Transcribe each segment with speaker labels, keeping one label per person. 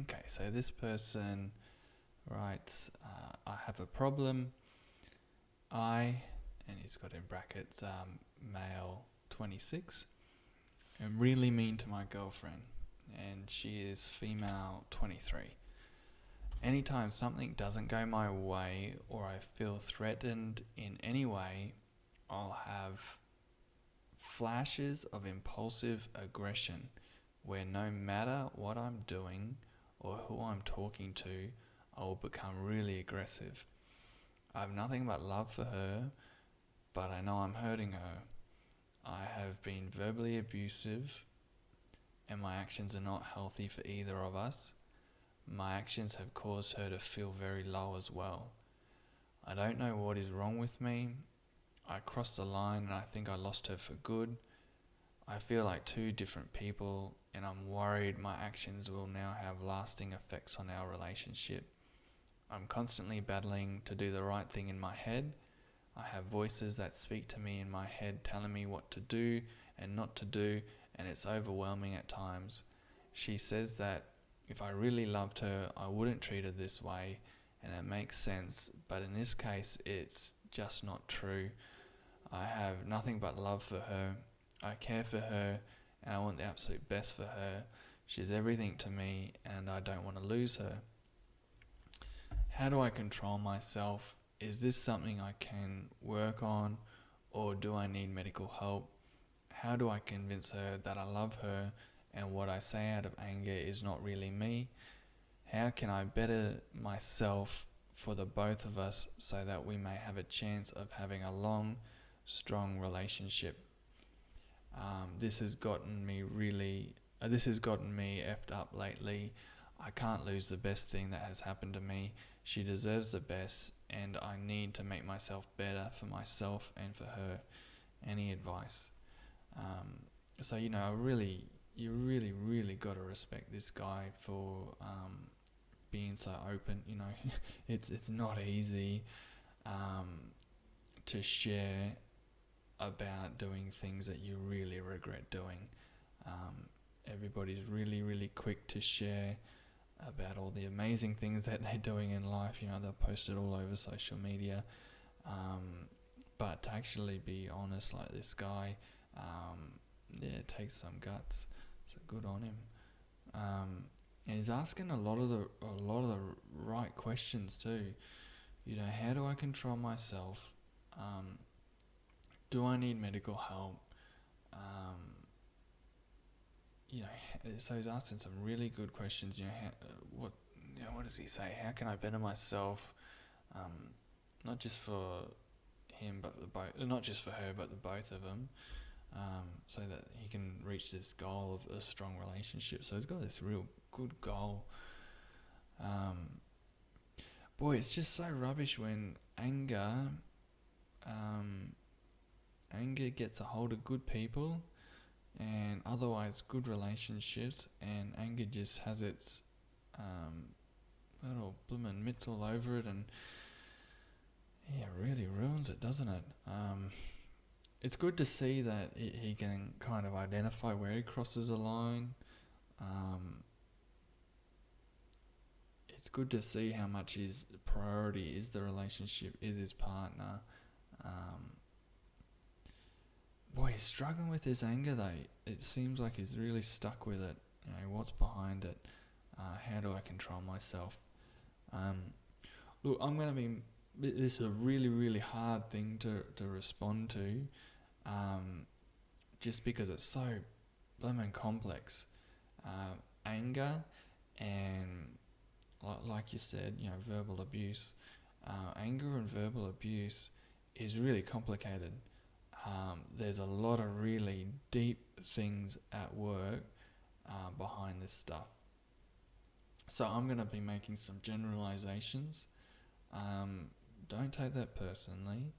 Speaker 1: Okay, so this person writes, I have a problem. And he's got in brackets, male 26, am really mean to my girlfriend, and she is female 23. Anytime something doesn't go my way or I feel threatened in any way, I'll have flashes of impulsive aggression where no matter what I'm doing or who I'm talking to, I will become really aggressive. I have nothing but love for her, but I know I'm hurting her. I have been verbally abusive and my actions are not healthy for either of us. My actions have caused her to feel very low as well. I don't know what is wrong with me. I crossed the line and I think I lost her for good. I feel like two different people and I'm worried my actions will now have lasting effects on our relationship. I'm constantly battling to do the right thing in my head. I have voices that speak to me in my head telling me what to do and not to do, and it's overwhelming at times. She says that if I really loved her, I wouldn't treat her this way, and it makes sense, but in this case, it's just not true. I have nothing but love for her. I care for her, and I want the absolute best for her. She's everything to me, and I don't want to lose her. How do I control myself? Is this something I can work on, or do I need medical help? How do I convince her that I love her and what I say out of anger is not really me? How can I better myself for the both of us so that we may have a chance of having a long, strong relationship? This has gotten me effed up lately. I can't lose the best thing that has happened to me. She deserves the best, and I need to make myself better for myself and for her. Any advice? So you really got to respect this guy for being so open. It's not easy to share about doing things that you really regret doing. Everybody's really quick to share about all the amazing things that they're doing in life. They'll post it all over social media. But to actually be honest like this guy, it takes some guts. So good on him. And he's asking a lot of the right questions too. How do I control myself? Do I need medical help? So he's asking some really good questions. What does he say? How can I better myself? Not just for him, but not just for her, but the both of them. So that he can reach this goal of a strong relationship. So he's got this real good goal. Boy, it's just so rubbish when anger gets a hold of good people and otherwise good relationships, and anger just has its little bloomin' mitts all over it, and really ruins it, doesn't it? It's good to see that he can kind of identify where he crosses a line. It's good to see how much his priority is the relationship, is his partner. Boy, he's struggling with his anger though. It seems like he's really stuck with it. What's behind it? How do I control myself? Look, this is a really hard thing to respond to, just because it's so blooming complex. Anger and, like you said, verbal abuse. Anger and verbal abuse is really complicated. There's a lot of really deep things at work behind this stuff. So I'm going to be making some generalizations. Don't take that personally.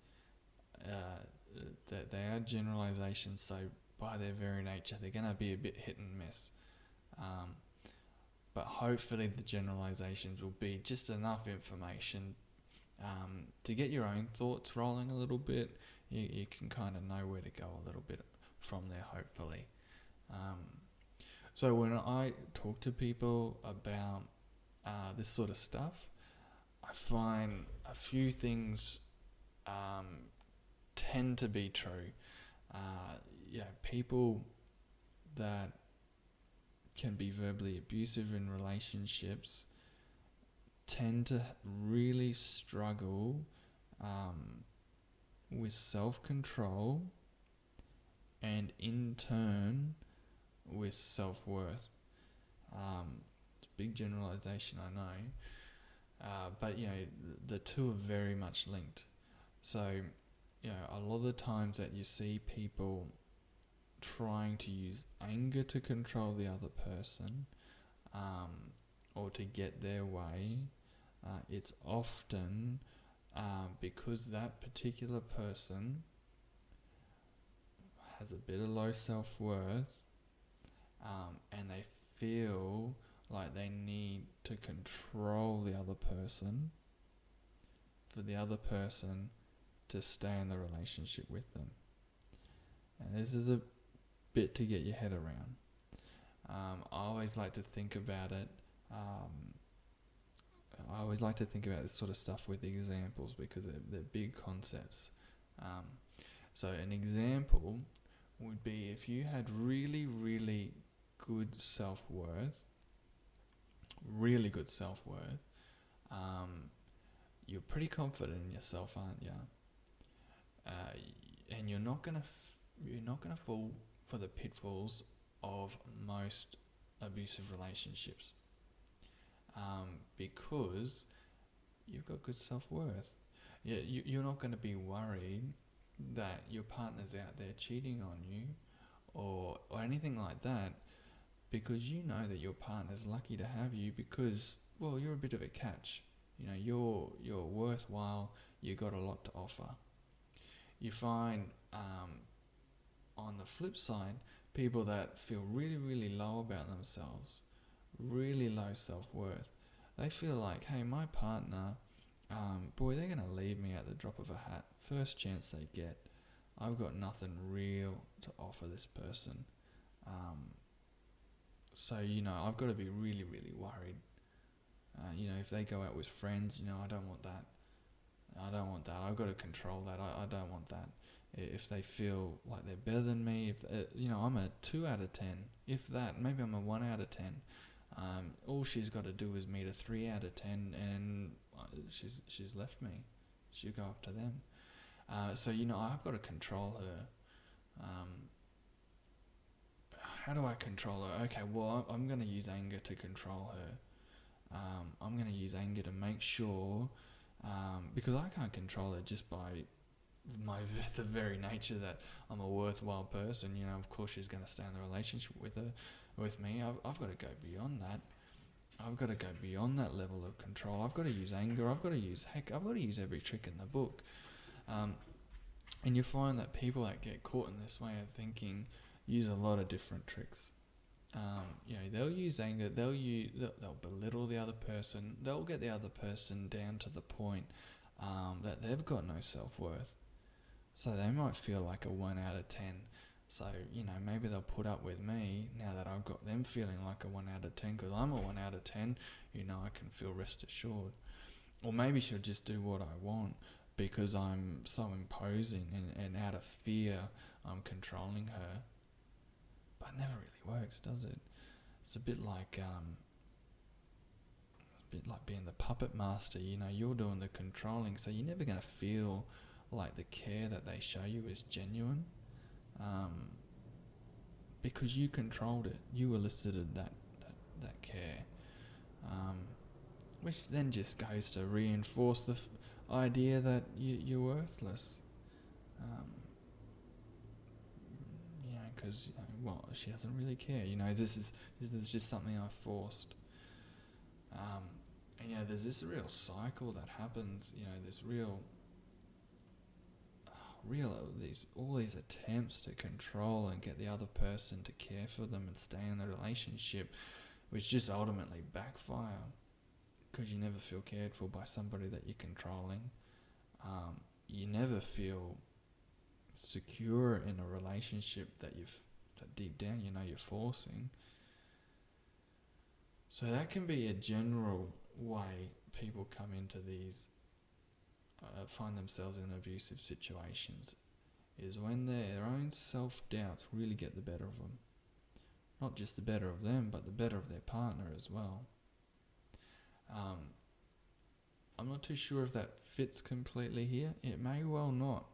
Speaker 1: That they are generalizations, so by their very nature, they're going to be a bit hit and miss. But hopefully the generalizations will be just enough information to get your own thoughts rolling a little bit. You can kind of know where to go a little bit from there, hopefully. So when I talk to people about this sort of stuff, I find a few things tend to be true. People that can be verbally abusive in relationships tend to really struggle with self-control and in turn with self-worth. It's a big generalization, I know, but the two are very much linked. So a lot of the times that you see people trying to use anger to control the other person, or to get their way, it's often because that particular person has a bit of low self-worth, and they feel like they need to control the other person for the other person to stay in the relationship with them. And this is a bit to get your head around. I always like to think about it. I always like to think about this sort of stuff with examples because they're big concepts. So an example would be if you had really, really good self-worth, you're pretty confident in yourself, aren't you? And you're not gonna fall for the pitfalls of most abusive relationships, because you've got good self-worth. You're not going to be worried that your partner's out there cheating on you or anything like that, because you know that your partner's lucky to have you because, well, you're a bit of a catch. You're worthwhile, you got a lot to offer. You find on the flip side, people that feel really, really low about themselves, really low self-worth, they feel like, hey, my partner, boy, they're going to leave me at the drop of a hat. First chance they get. I've got nothing real to offer this person. So, I've got to be really, really worried. If they go out with friends, I don't want that. I've got to control that. I don't want that. If they feel like they're better than me, I'm a 2 out of 10. If that, maybe I'm a 1 out of 10. All she's got to do is meet a 3 out of 10, and she's left me. She'll go up to them. So I've got to control her. How do I control her? Okay, well, I'm going to use anger to control her. I'm going to use anger to make sure, because I can't control her just by the very nature that I'm a worthwhile person. Of course she's going to stay in the relationship with me. I've got to go beyond that. I've got to go beyond that level of control. I've got to use anger. I've got to use every trick in the book. And you find that people that get caught in this way of thinking use a lot of different tricks. They'll use anger. They'll belittle the other person. They'll get the other person down to the point that they've got no self-worth. So they might feel like a 1 out of 10. So, maybe they'll put up with me now that I've got them feeling like a 1 out of 10 because I'm a 1 out of 10. I can feel rest assured. Or maybe she'll just do what I want because I'm so imposing and out of fear I'm controlling her. But it never really works, does it? It's a bit like being the puppet master. You're doing the controlling, so you're never going to feel like the care that they show you is genuine, because you controlled it. You elicited that care, which then just goes to reinforce the idea that you're worthless. Because she doesn't really care. This is just something I forced. And there's this real cycle that happens. This all these attempts to control and get the other person to care for them and stay in the relationship, which just ultimately backfire because you never feel cared for by somebody that you're controlling. You never feel secure in a relationship that deep down you're forcing. So that can be a general way people come into these, find themselves in abusive situations, is when their own self-doubts really get the better of them. Not just the better of them, but the better of their partner as well. I'm not too sure if that fits completely here. It may well not.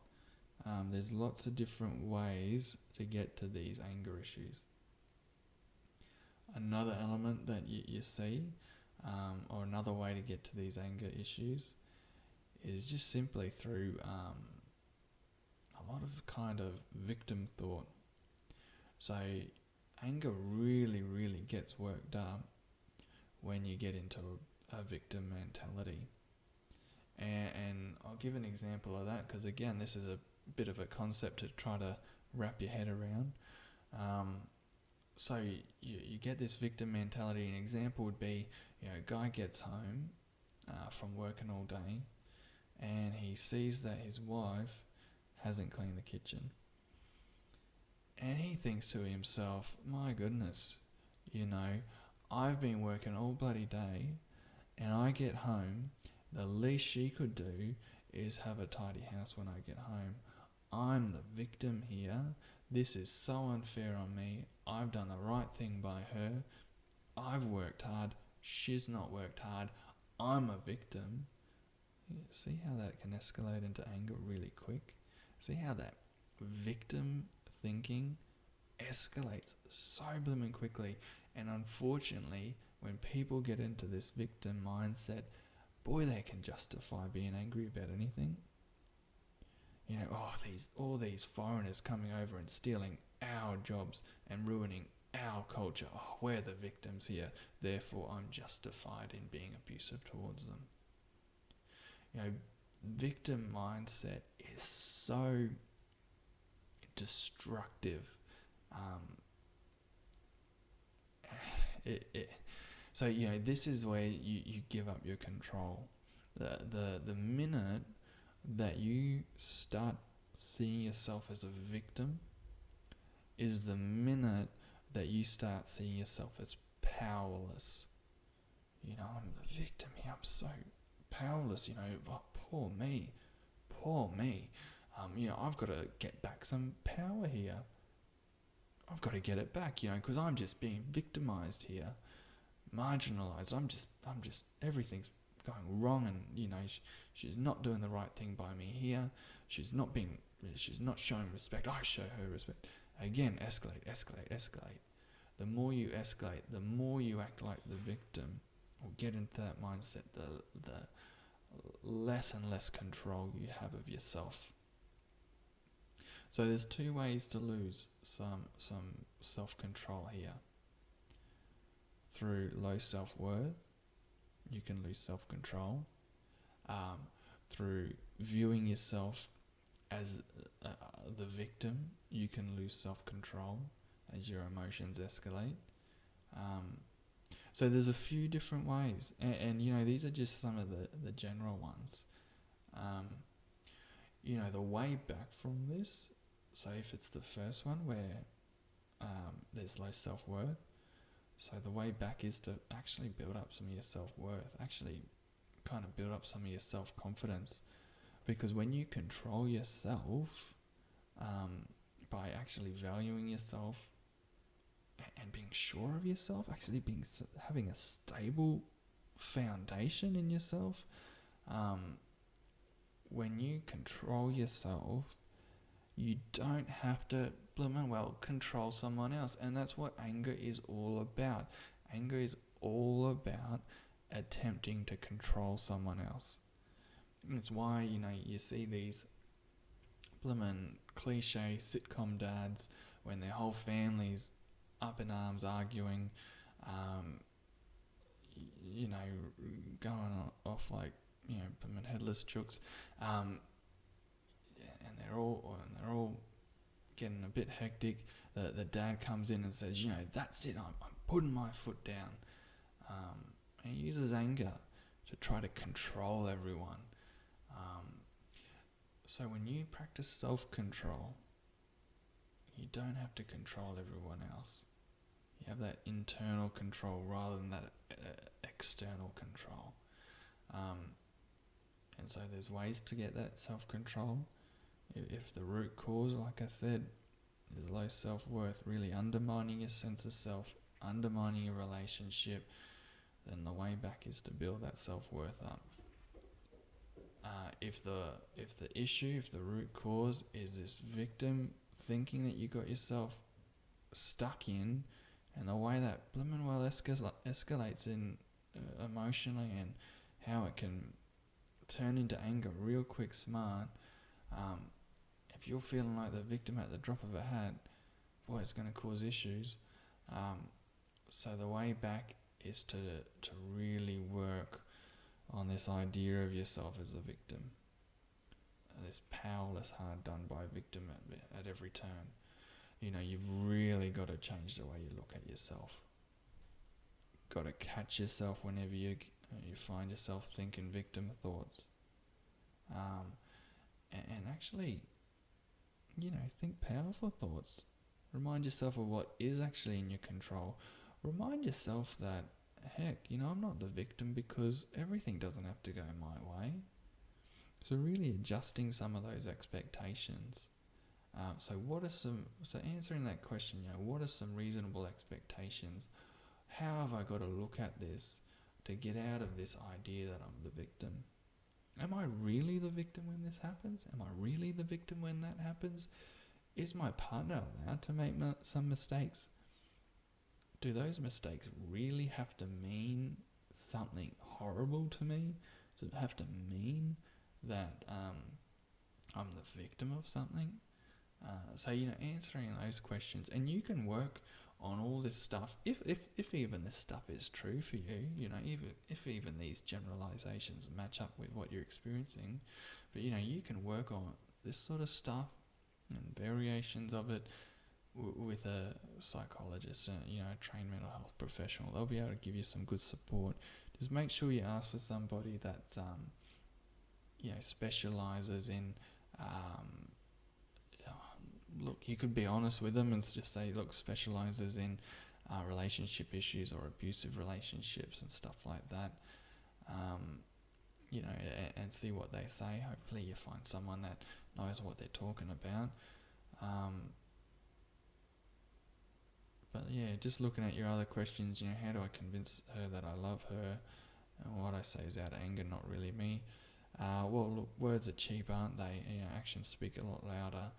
Speaker 1: There's lots of different ways to get to these anger issues. Another element that you see, or another way to get to these anger issues, is just simply through a lot of kind of victim thought. So anger really, really gets worked up when you get into a victim mentality. And I'll give an example of that, because again, this is a bit of a concept to try to wrap your head around. So you get this victim mentality. An example would be, guy gets home from working all day, and he sees that his wife hasn't cleaned the kitchen. And he thinks to himself, my goodness, I've been working all bloody day, and I get home, the least she could do is have a tidy house when I get home. I'm the victim here. This is so unfair on me. I've done the right thing by her. I've worked hard. She's not worked hard. I'm a victim. See how that can escalate into anger really quick? See how that victim thinking escalates so blooming quickly. And unfortunately, when people get into this victim mindset, boy, they can justify being angry about anything. All these foreigners coming over and stealing our jobs and ruining our culture. Oh, we're the victims here. Therefore, I'm justified in being abusive towards them. Victim mindset is so destructive. So this is where you give up your control. The minute that you start seeing yourself as a victim is the minute that you start seeing yourself as powerless. I'm the victim here. I'm so powerless. Oh, poor me. I've got to get back some power here. I've got to get it back, because I'm just being victimized here, marginalized. I'm just, everything's going wrong, and she's not doing the right thing by me here. She's not showing respect. I show her respect. Again, escalate. The more you escalate, the more you act like the victim, or get into that mindset, the less and less control you have of yourself. So there's two ways to lose some self-control here. Through low self-worth, you can lose self-control. Through viewing yourself as the victim, you can lose self-control as your emotions escalate. So there's a few different ways, and these are just some of the general ones. The way back from this, so if it's the first one where there's low self-worth, so the way back is to actually build up some of your self-worth, actually kind of build up some of your self-confidence, because when you control yourself by actually valuing yourself and being sure of yourself, actually having a stable foundation in yourself, when you control yourself, you don't have to control someone else. And that's what anger is all about. Anger is all about attempting to control someone else. It's why, you see these cliche sitcom dads when their whole family's up in arms arguing, going off like, headless chooks, and they're all getting a bit hectic. The dad comes in and says, that's it, I'm putting my foot down. And he uses anger to try to control everyone. So when you practice self-control, you don't have to control everyone else. You have that internal control rather than that external control. And so there's ways to get that self-control. If the root cause, like I said, is low self-worth, really undermining your sense of self, undermining your relationship, then the way back is to build that self-worth up. If the root cause is this victim thinking that you got yourself stuck in, and the way that blimmin' well escalates in emotionally, and how it can turn into anger real quick smart. If you're feeling like the victim at the drop of a hat, boy, it's going to cause issues. So the way back is to really work on this idea of yourself as a victim. This powerless, hard done by victim at every turn. You've really got to change the way you look at yourself. Got to catch yourself whenever you find yourself thinking victim thoughts. And actually, think powerful thoughts. Remind yourself of what is actually in your control. Remind yourself that, heck, I'm not the victim because everything doesn't have to go my way. So really adjusting some of those expectations. So answering that question, what are some reasonable expectations? How have I got to look at this to get out of this idea that I'm the victim? Am I really the victim when this happens? Am I really the victim when that happens? Is my partner allowed to make some mistakes? Do those mistakes really have to mean something horrible to me? Does it have to mean that I'm the victim of something? So answering those questions, and you can work on all this stuff if even this stuff is true for you. Even if even these generalizations match up with what you're experiencing, but you can work on this sort of stuff and variations of it with a psychologist, a trained mental health professional. They'll be able to give you some good support. Just make sure you ask for somebody that's specializes in. Look, you could be honest with them and just say, look, specializes in relationship issues or abusive relationships and stuff like that. And see what they say. Hopefully you find someone that knows what they're talking about. But yeah, just looking at your other questions, how do I convince her that I love her? And what I say is out of anger, not really me. Well, look, words are cheap, aren't they? Actions speak a lot louder.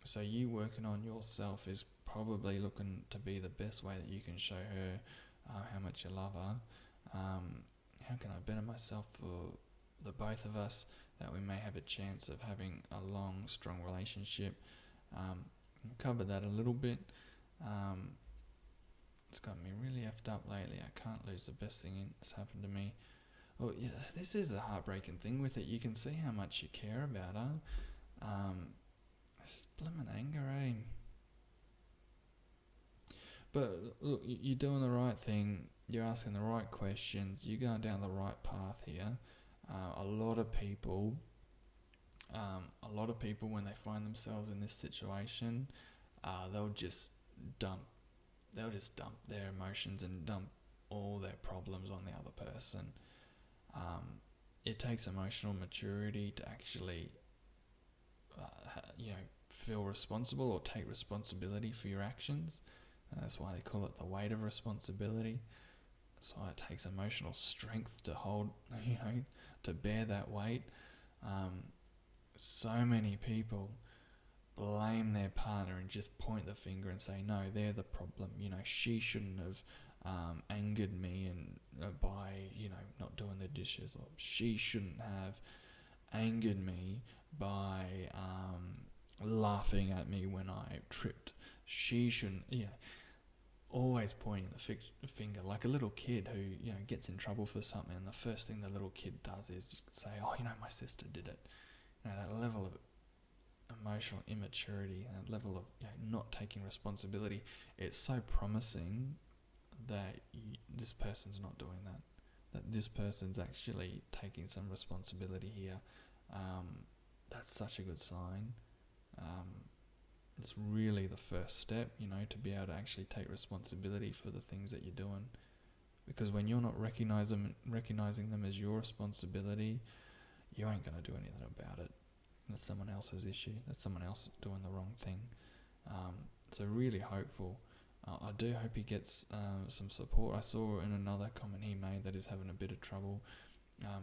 Speaker 1: So you working on yourself is probably looking to be the best way that you can show her how much you love her. How can I better myself for the both of us, that we may have a chance of having a long, strong relationship? I've covered that a little bit. It's got me really effed up lately. I can't lose the best thing that's happened to me. Well, yeah, this is the heartbreaking thing with it. You can see how much you care about her. It's blimmin' anger, eh? But look, you're doing the right thing. You're asking the right questions. You're going down the right path here. A lot of people, when they find themselves in this situation, they'll just dump their emotions and dump all their problems on the other person. It takes emotional maturity to actually, feel responsible or take responsibility for your actions. That's why they call it the weight of responsibility. That's why it takes emotional strength to hold, to bear that weight. So many people blame their partner and just point the finger and say, no, they're the problem. She shouldn't have angered me and by not doing the dishes, or she shouldn't have angered me by laughing at me when I tripped. She shouldn't, always pointing the finger like a little kid who gets in trouble for something, and the first thing the little kid does is just say, oh, my sister did it. That level of emotional immaturity, that level of not taking responsibility, it's so promising that this person's not doing that this person's actually taking some responsibility here. That's such a good sign. it's really the first step, to be able to actually take responsibility for the things that you're doing. Because when you're not recognizing them as your responsibility, you ain't going to do anything about it. That's someone else's issue. That's someone else doing the wrong thing. So really hopeful. I do hope he gets some support. I saw in another comment he made that he's having a bit of trouble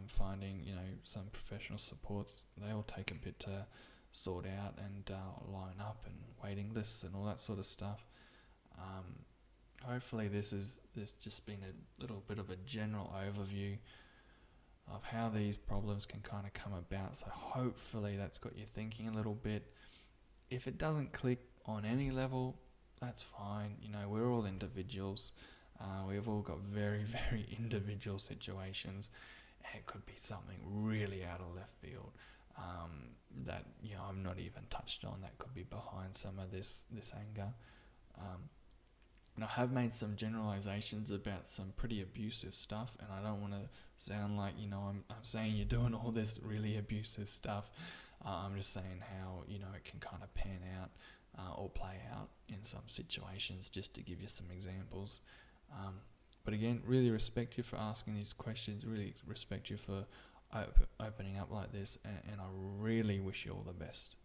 Speaker 1: finding, some professional supports. They all take a bit to sort out and line up and waiting lists and all that sort of stuff. Hopefully this just been a little bit of a general overview of how these problems can kind of come about. So hopefully that's got you thinking a little bit. If it doesn't click on any level, that's fine. We're all individuals. We've all got very, very individual situations. And it could be something really out of left field that I'm not even touched on. That could be behind some of this anger. And I have made some generalizations about some pretty abusive stuff, and I don't want to sound like I'm saying you're doing all this really abusive stuff. I'm just saying how it can kind of pan out or play out in some situations, just to give you some examples. But again, really respect you for asking these questions, really respect you for opening up like this, and I really wish you all the best.